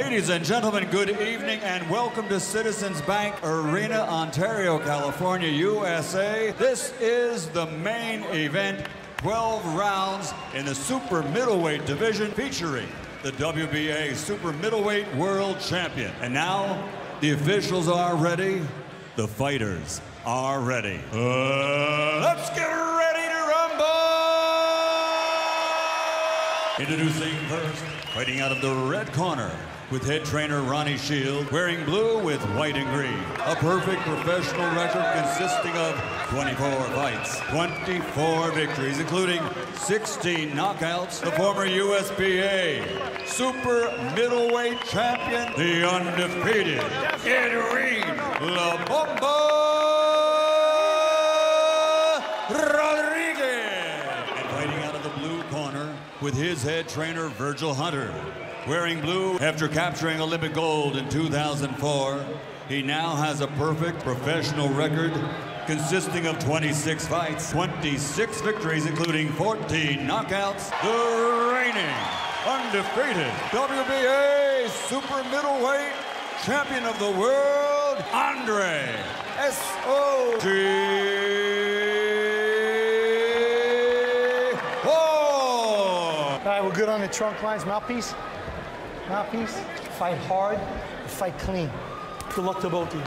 Ladies and gentlemen, good evening and welcome to Citizens Bank Arena, Ontario, California, USA. This is the main event, 12 rounds in the super middleweight division featuring the WBA super middleweight world champion. And now the officials are ready, the fighters are ready. Let's get ready to rumble! Introducing first, fighting out of the red corner, with head trainer Ronnie Shield, wearing blue with white and green. A perfect professional record consisting of 24 fights, 24 victories, including 16 knockouts. The former USBA super middleweight champion, the undefeated Edwin La Bomba Rodriguez. And fighting out of the blue corner, with his head trainer Virgil Hunter, wearing blue after capturing Olympic gold in 2004, he now has a perfect professional record consisting of 26 fights, 26 victories, including 14 knockouts. The reigning, undefeated WBA super middleweight champion of the world, Andre S.O.G. All right, we're good on the trunk lines. Mouthpiece. Mouthpiece. Fight hard, fight clean. Good luck to both of you.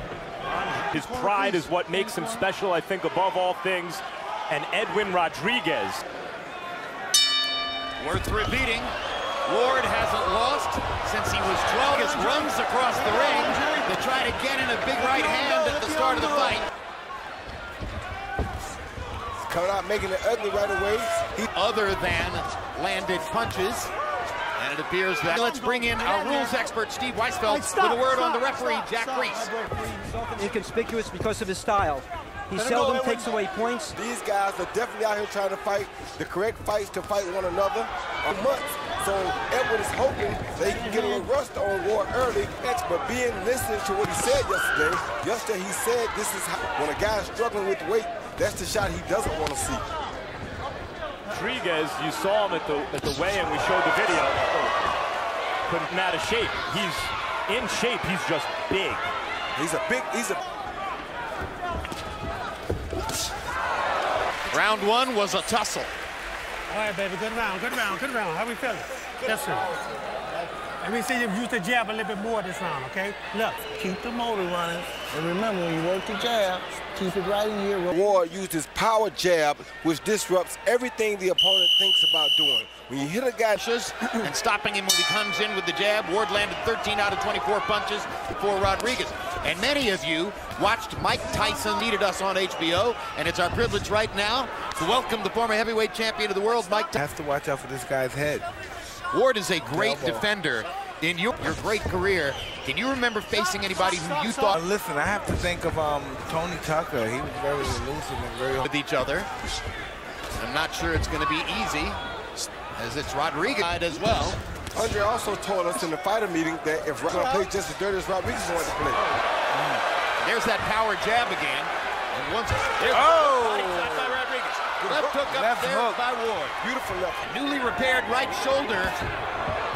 His pride is what makes him special, I think, above all things. And Edwin Rodriguez. Worth repeating, Ward hasn't lost since he was 12. He runs across the ring to try to get in a big right hand at the start of the fight. Coming out making it ugly right away. Other than landed punches. And it appears that... Let's bring in our rules expert, Steve Weisfeld, with a word on the referee, Jack Reese. Inconspicuous because of his style. He seldom takes away points. These guys are definitely out here trying to fight the correct fights to fight one another for months. So Edward is hoping they can get a little rust on Ward early, but being listening to what he said yesterday he said this is how, when a guy's struggling with weight, that's the shot he doesn't want to see. Rodriguez, you saw him at the weigh-in, we showed the video. Couldn't out of shape. He's in shape, he's just big. Round one was a tussle. All right, baby, good round, good round, good round. How we feeling? Yes, sir. Let me see you use the jab a little bit more this round, okay? Look, keep the motor running. And remember, when you work the jab, keep it right in here. Ward used his power jab, which disrupts everything the opponent thinks about doing. When you hit a guy... And stopping him when he comes in with the jab, Ward landed 13 out of 24 punches for Rodriguez. And many of you watched Mike Tyson needed us on HBO, and it's our privilege right now to welcome the former heavyweight champion of the world, Mike Tyson. Have to watch out for this guy's head. Ward is a great defender. In your great career, can you remember facing anybody who you thought... Listen, I have to think of Tony Tucker. He was very elusive and very... ...with each other. I'm not sure it's going to be easy, as it's Rodriguez as well. Andre also told us in the fighter meeting that if we're going to play just as dirty as Rodriguez wanted to play. There's that power jab again. And once... There's body shot by Rodriguez. Left hook up there by Ward. Beautiful left. Newly repaired right shoulder.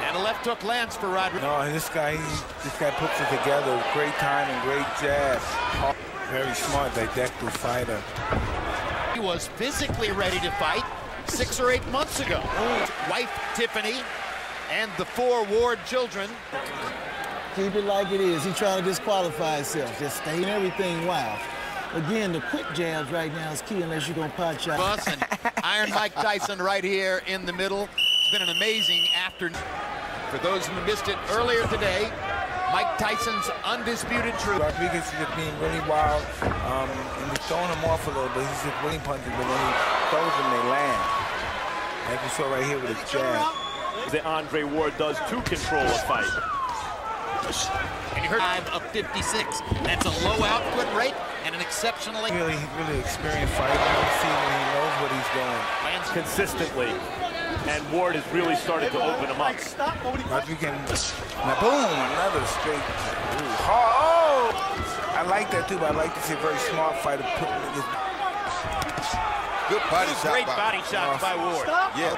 And a left hook lands for Rodriguez. No, this guy puts it together. Great timing, great jab. Very smart, didactic fighter. He was physically ready to fight 6 or 8 months ago. Wife Tiffany and the 4 Ward children. Keep it like it is. He's trying to disqualify himself. Just stay in everything wild. Again, the quick jabs right now is key unless you're going to pot shot. And Iron Mike Tyson right here in the middle. It's been an amazing afternoon. For those who missed it earlier today, Mike Tyson's undisputed truth. Rodriguez is being really wild, and he's throwing him off a little bit. He's just winning punches, but when he throws them, they land. Like you saw right here with his jab. That Andre Ward does to control a fight. And you heard 5 of 56. That's a low output rate and an exceptionally... Really experienced fighter. You see when he knows what he's doing. Consistently. And Ward has really started to open him up. Rodriguez, now boom, another straight. Oh! I like that too, but I like to see a very smart fighter putting this. Good body shot. Great body shot by Ward. Yeah.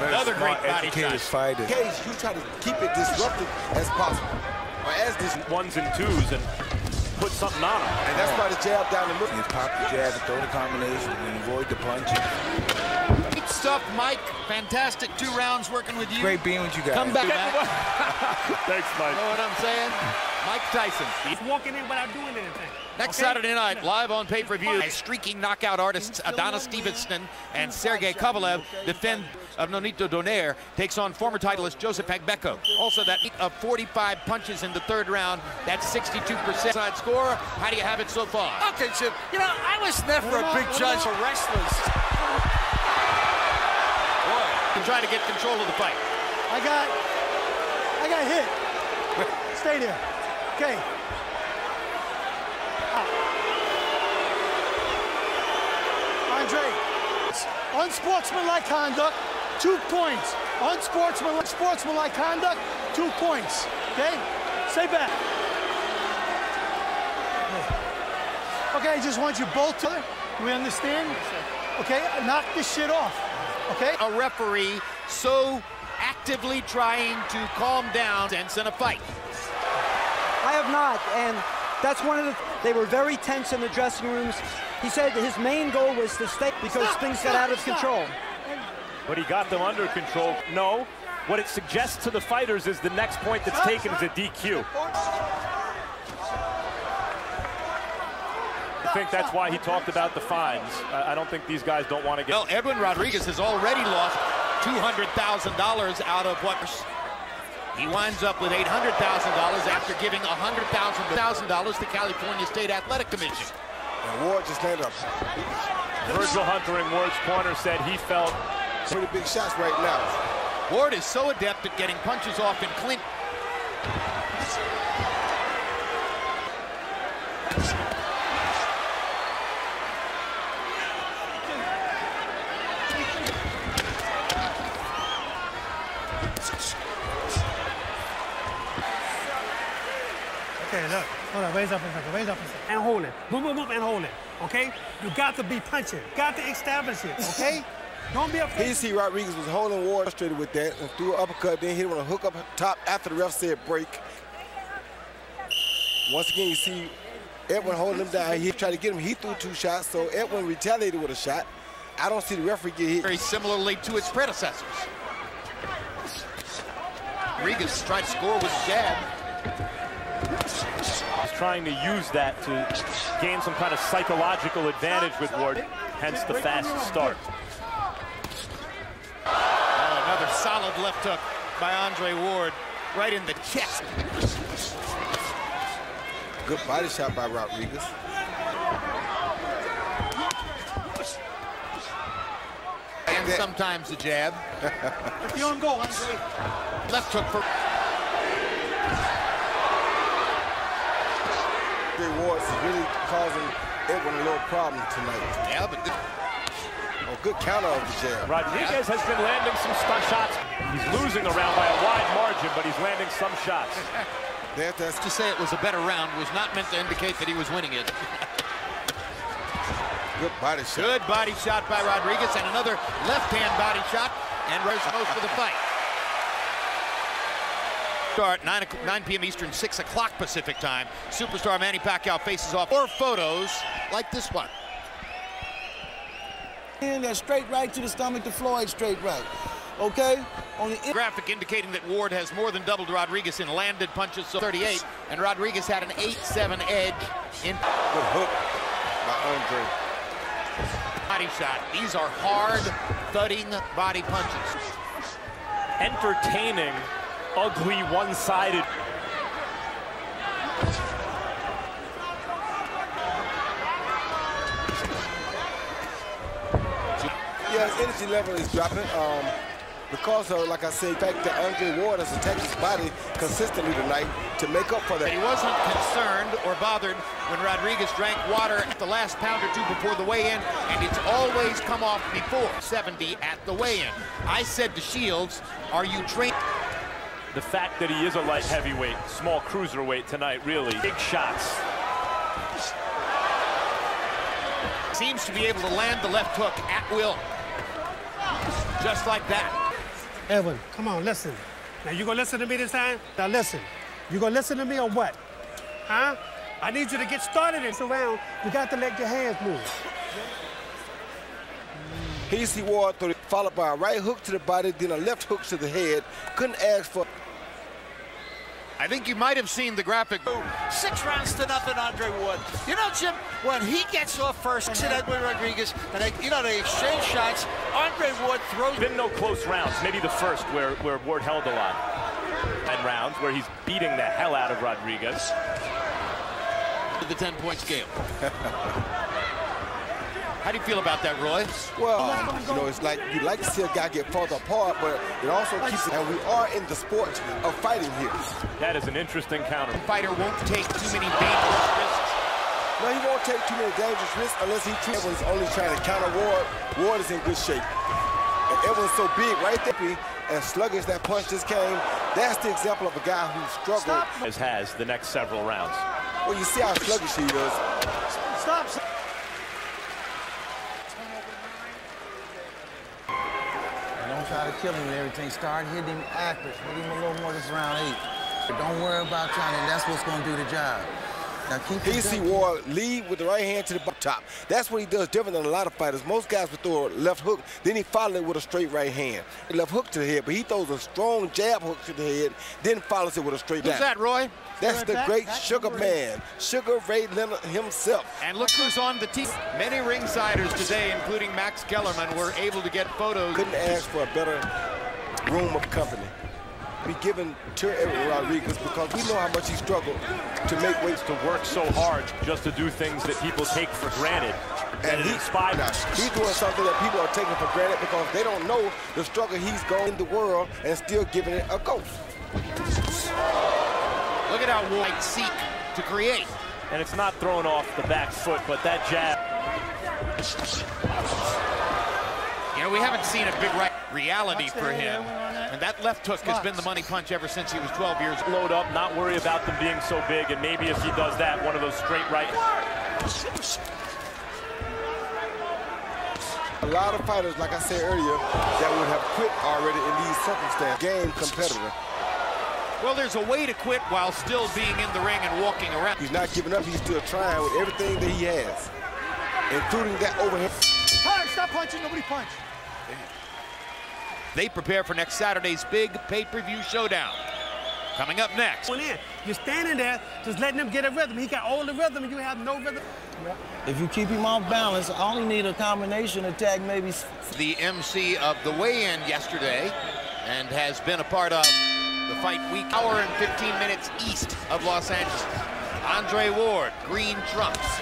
Another great body shot. Fighter. Cage, you try to keep it disruptive as possible, or as this Ones and twos and put something on him. and that's why the jab down the middle. You pop the jab and throw the combination and avoid the punch. Great stuff, Mike. Fantastic 2 rounds working with you. Great being with you guys. Come back. Thanks, Mike. Know what I'm saying? Mike Tyson. He's walking in without doing anything. Next Okay? Saturday night, live on pay-per-view, streaking knockout artists Adonis Stevenson and Sergey Kovalev defend of Nonito Donaire, takes on former titleist Joseph Agbeko. Also that of 45 punches in the 3rd round, that's 62% side score. How do you have it so far? Okay, Chip. You know, I was never a big judge for wrestlers. To try to get control of the fight. I got hit. Stay there. Okay. Andre, unsportsmanlike conduct, 2 points. Unsportsmanlike conduct, 2 points. Okay? Stay back. Okay, I just want you both to. We understand? Okay, knock this shit off. Okay? A referee so actively trying to calm down and in a fight. I have not, and that's one of the. They were very tense in the dressing rooms. He said his main goal was to stay because things got out of control. But he got them under control. No. What it suggests to the fighters is the next point that's taken is a DQ. I think that's why he talked about the fines. I don't think these guys don't want to get... Well, Edwin Rodriguez has already lost $200,000 out of what... He winds up with $800,000 after giving $100,000 to California State Athletic Commission. And Ward just landed up. Virgil Hunter in Ward's corner said he felt... Pretty big shots right now. Ward is so adept at getting punches off in clinch. Okay, look. Hold on, raise up a second, raise up a second. And hold it. Move, and hold it. Okay? You got to be punching. Got to establish it, okay? Don't be afraid. Here you see Rodriguez was holding Ward frustrated with that and threw an uppercut, then hit him with a hook up top after the ref said break. Once again, you see Edwin holding him down. He tried to get him. He threw 2 shots, so Edwin retaliated with a shot. I don't see the referee get hit. Very similarly to its predecessors. Rodriguez tried to score with a jab. He's trying to use that to gain some kind of psychological advantage with Ward, hence the fast start. Oh, another solid left hook by Andre Ward, right in the chest. Good body shot by Rodriguez. And sometimes the jab. You don't go, Andre. Left hook for... Ward is really causing Edwin a little problem tonight. Yeah, but... Good counter of the jab. Rodriguez has been landing some shots. He's losing the round by a wide margin, but he's landing some shots. That's to say it was a better round was not meant to indicate that he was winning it. Good body shot. Good body shot by Rodriguez, and another left-hand body shot, and Rose most of the fight. Start 9 p.m. Eastern, 6 o'clock Pacific time. Superstar Manny Pacquiao faces off 4 photos like this one. And that straight right to the stomach to Floyd, straight right. Okay? On the graphic indicating that Ward has more than doubled Rodriguez in landed punches, so 38, and Rodriguez had an 8-7 edge in... Good hook by Andre. Body shot. These are hard, thudding body punches. Entertaining, ugly, one-sided. Yeah, his energy level is dropping because of, like I said, the fact that Andre Ward has attacked his body consistently tonight to make up for that. But he wasn't concerned or bothered when Rodriguez drank water at the last pound or two before the weigh-in, and it's always come off before 70 at the weigh-in. I said to Shields, are you trained? The fact that he is a light heavyweight, small cruiserweight tonight, really. Big shots. Seems to be able to land the left hook at will. just like that. Edwin, come on, listen. Now, you gonna listen to me this time? Now, listen. You gonna listen to me or what? Huh? I need you to get started in this round. You got to let your hands move. Casey Ward followed by a right hook to the body, then a left hook to the head. Couldn't ask for. I think you might have seen the graphic. 6 rounds to nothing, Andre Ward. You know, Jim, when he gets off first, Edwin Rodriguez, and they exchange shots, Andre Ward throws. Been no close rounds. Maybe the first where Ward held a lot. And rounds where he's beating the hell out of Rodriguez. The 10-point scale. How do you feel about that, Roy? Well, you know, it's like you like to see a guy get farther apart, but it also keeps it. And we are in the sport of fighting here. That is an interesting counter. The fighter won't take too many dangerous risks. No, he won't take too many dangerous risks unless he Edwin's only trying to counter Ward. Ward is in good shape. And Edwin's so big right there and sluggish that punch just came. That's the example of a guy who struggled. Has the next several rounds. Well, you see how sluggish he is. Stop. Don't try to kill him and everything. Start hitting him accurate. Hit him a little more this round 8. But don't worry about trying to, that's what's going to do the job. Now keep Casey Ward lead with the right hand to the top. That's what he does different than a lot of fighters. Most guys would throw a left hook, then he follows it with a straight right hand. Left hook to the head, but he throws a strong jab hook to the head, then follows it with a straight Who's that, Roy? That's the great Sugar Man, Sugar Ray Leonard himself. And look who's on the team. Many ringsiders today, including Max Kellerman, were able to get photos. Couldn't ask for a better room of company. Be given to Edwin Rodriguez because we know how much he struggled to make weight. To work so hard just to do things that people take for granted. And he's doing something that people are taking for granted because they don't know the struggle he's going in the world and still giving it a go. Look at how Ward might seek to create. And it's not thrown off the back foot, but that jab. You know, we haven't seen a big reality for him. And that left hook has been the money punch ever since he was 12 years old. Load up, not worry about them being so big, and maybe if he does that, one of those straight right. A lot of fighters, like I said earlier, that would have quit already in these circumstances. Game competitor. Well, there's a way to quit while still being in the ring and walking around. He's not giving up. He's still trying with everything that he has, including that overhead. All right, stop punching. Nobody punch. They prepare for next Saturday's big pay-per-view showdown. Coming up next. You're standing there, just letting him get a rhythm. He got all the rhythm, and you have no rhythm. If you keep him off balance, I only need a combination attack, maybe. The MC of the weigh-in yesterday, and has been a part of the fight week. Hour and 15 minutes east of Los Angeles. Andre Ward, green trunks,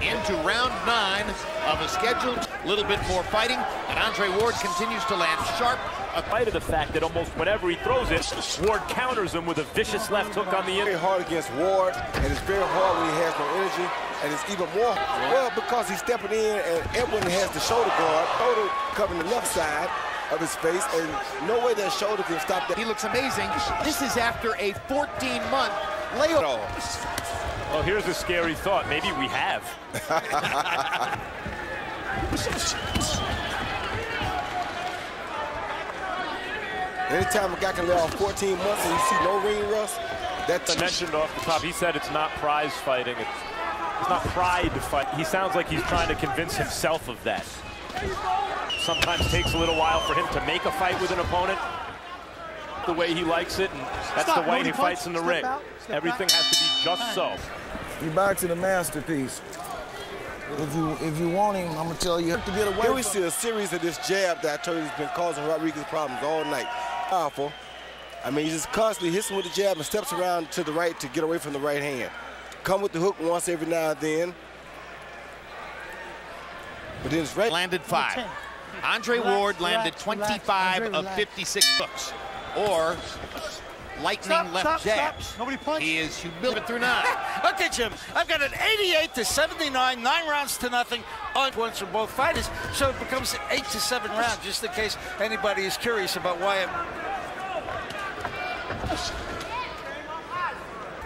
into round 9 of a scheduled little bit more fighting, and Andre Ward continues to land sharp. In spite of the fact that almost whenever he throws it, Ward counters him with a vicious left hook on the end. Very hard against Ward, and it's very hard when he has no energy, and it's even more, well, because he's stepping in, and Edwin has the shoulder guard, shoulder covering the left side of his face, and no way that shoulder can stop that. He looks amazing. This is after a 14-month layoff. Well, here's a scary thought. Maybe we have. Anytime a guy can lay off 14 months and you see no ring rust, that's mentioned off the top. He said it's not prize fighting. It's not pride to fight. He sounds like he's trying to convince himself of that. Sometimes takes a little while for him to make a fight with an opponent the way he likes it, and that's the way he fights in the ring. Everything has to be just so. You're back to the masterpiece. If you want him, I'm gonna tell you to get away. Here we see a series of this jab that I told you has been causing Rodriguez problems all night. Powerful. I mean, he just constantly hits him with the jab and steps around to the right to get away from the right hand. Come with the hook once every now and then. But then it's right. Landed 5. Andre Ward landed 25 of 56 hooks, or lightning left jabs. Nobody punch. He is humiliated through 9. Okay, Jim, I've got an 88-79, 9 rounds to nothing on points for both fighters. So it becomes an 8-7 round, just in case anybody is curious about why I'm...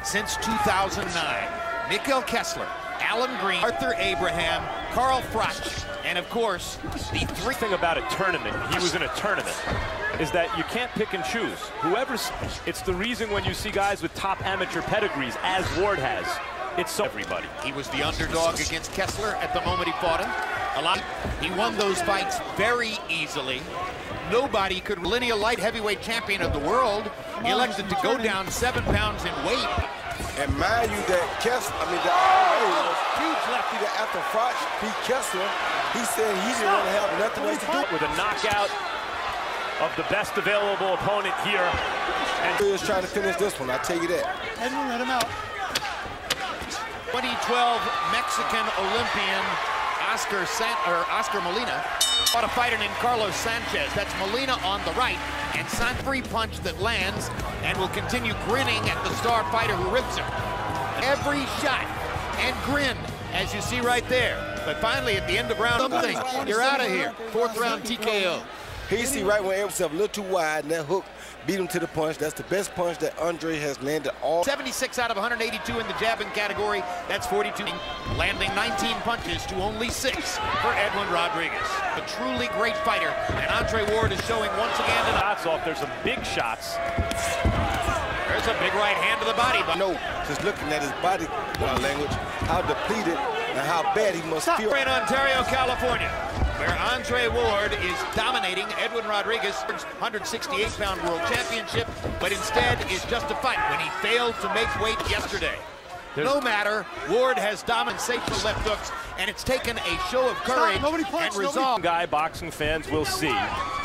Since 2009, Mikkel Kessler, Alan Green, Arthur Abraham, Carl Froch, and of course, the three thing about a tournament, he was in a tournament, is that you can't pick and choose. It's the reason when you see guys with top amateur pedigrees, as Ward has, it's so everybody. He was the underdog against Kessler at the moment he fought him. He won those fights very easily. Nobody could. Lineal light heavyweight champion of the world, elected to go down 7 pounds in weight. And mind you that Kessler, the RA was huge lefty that after Froch beat Kessler, he said he didn't want to have nothing else to do. With a knockout of the best available opponent here. And he was trying to finish this one, I'll tell you that. Edwin, let him out. 2012 Mexican Olympian Oscar Molina fought a fighter named Carlos Sanchez. That's Molina on the right, and free punch that lands and will continue grinning at the star fighter who rips him. Every shot and grin, as you see right there. But finally, at the end of round something, you're out of here. 4th round TKO. He see right when Edwin himself a little too wide, and that hook beat him to the punch. That's the best punch that Andre has landed all. 76 out of 182 in the jabbing category. That's 42. Landing 19 punches to only 6 for Edwin Rodriguez. A truly great fighter, and Andre Ward is showing once again tonight. Shots off. There's some big shots. There's a big right hand to the body. But no, just looking at his body language, how depleted and how bad he must feel. In Ontario, California, where Andre Ward is dominating Edwin Rodriguez, 168-pound world championship, but instead is just a fight when he failed to make weight yesterday. No matter, Ward has dominant sensational left hooks, and it's taken a show of courage and resolve. Guy boxing fans will see,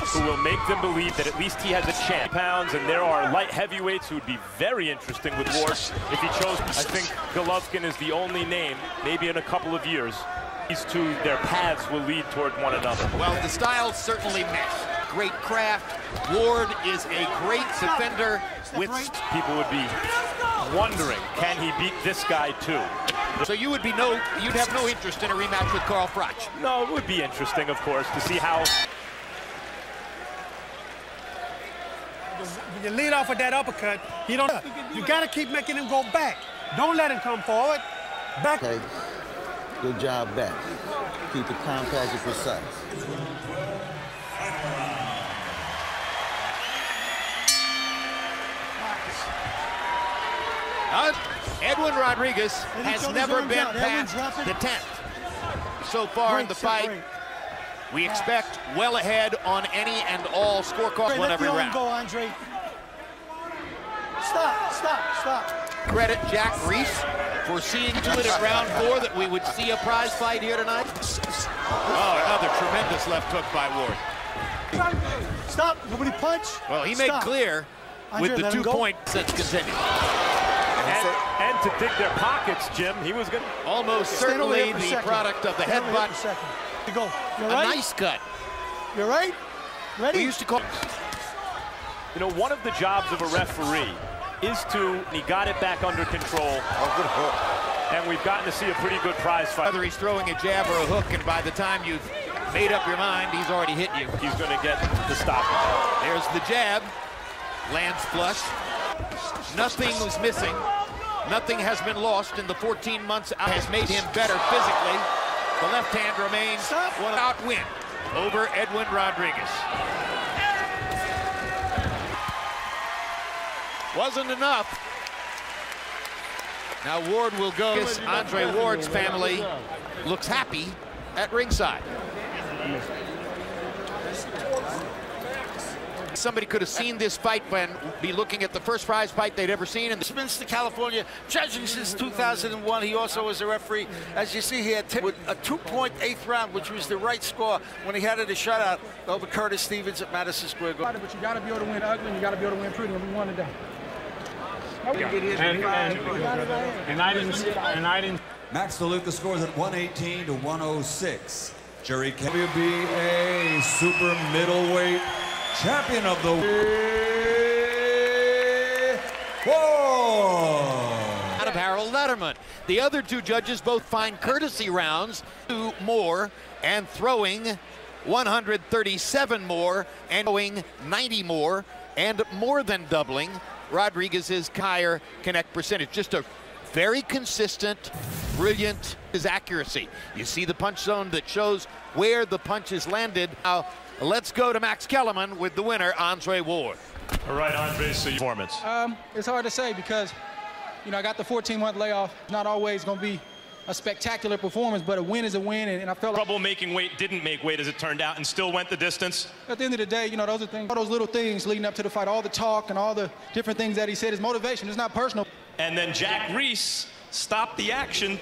who will make them believe that at least he has a chance. Pounds, and there are light heavyweights who would be very interesting with Ward if he chose. I think Golovkin is the only name, maybe in a couple of years. These two, their paths will lead toward one another. Well, the styles certainly mesh. Great craft. Ward is a great defender. With people would be wondering, can he beat this guy too? So you'd have no interest in a rematch with Carl Froch? No, it would be interesting, of course, to see how. When you lead off with that uppercut, you got to keep making him go back. Don't let him come forward. Back. Okay. Good job back. Keep it compact and precise. Edwin Rodriguez has never been past the 10th. So far in the fight, we expect well ahead on any and all scorecards on every round. Go, Andre. Stop. Credit Jack Reese for seeing to it at round 4 that we would see a prize fight here tonight. Oh, another tremendous left hook by Ward. Stop, nobody punch. Well, he made clear with the 2-point sets continue. And to dig their pockets, Jim, he was going to. Almost certainly the product of the headbutt. You go. You're a right. Nice cut. You're right. Ready? We used to call. You know, one of the jobs of a referee is to, he got it back under control. Oh, good hook. And we've gotten to see a pretty good prize fight. Whether he's throwing a jab or a hook, and by the time you've made up your mind, he's already hit you. He's going to get the stop. There's the jab. Lands flush. Nothing was missing. Nothing has been lost in the 14 months. Has made him better physically. The left hand remains without win over Edwin Rodriguez. Wasn't enough. Now Ward will go. Andre Ward's family looks happy at ringside. Somebody could have seen this fight and be looking at the first prize fight they'd ever seen. In Westminster, California, judging since 2001. He also was a referee. As you see, he had a 2-point 8th round, which was the right score when he had it a shutout over Curtis Stevens at Madison Square Garden. But you got to be able to win ugly, and you got to be able to win pretty, and we won today. And I didn't. Max DeLuca scores at 118 to 106. Jerry WBA super middleweight champion of the out of Harold Letterman. The other two judges both find courtesy rounds, 2 more, and throwing 137 more, and throwing 90 more, and more than doubling Rodriguez's higher connect percentage. Just a Very consistent, brilliant, his accuracy. You see the punch zone that shows where the punches landed. Now, let's go to Max Kellerman with the winner, Andre Ward. All right, Andre's performance. It's hard to say because, you know, I got the 14-month layoff. Not always going to be a spectacular performance, but a win is a win, and I felt like Trouble making weight, didn't make weight as it turned out, and still went the distance. at the end of the day, you know, those are things, all those little things leading up to the fight, all the talk and all the different things that he said is motivation. It's not personal. And then Jack Reese stopped the action.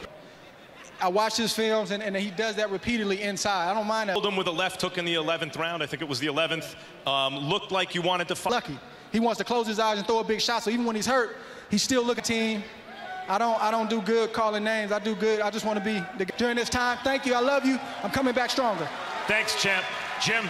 I watch his films, and he does that repeatedly inside. I don't mind that. Held him with a left hook in the 11th round. I think it was the 11th. Looked like you wanted to fight. Lucky. He wants to close his eyes and throw a big shot, so even when he's hurt, he still look at team. I don't do good calling names. I do good. I just want to be during this time. Thank you. I love you. I'm coming back stronger. Thanks, champ. Jim.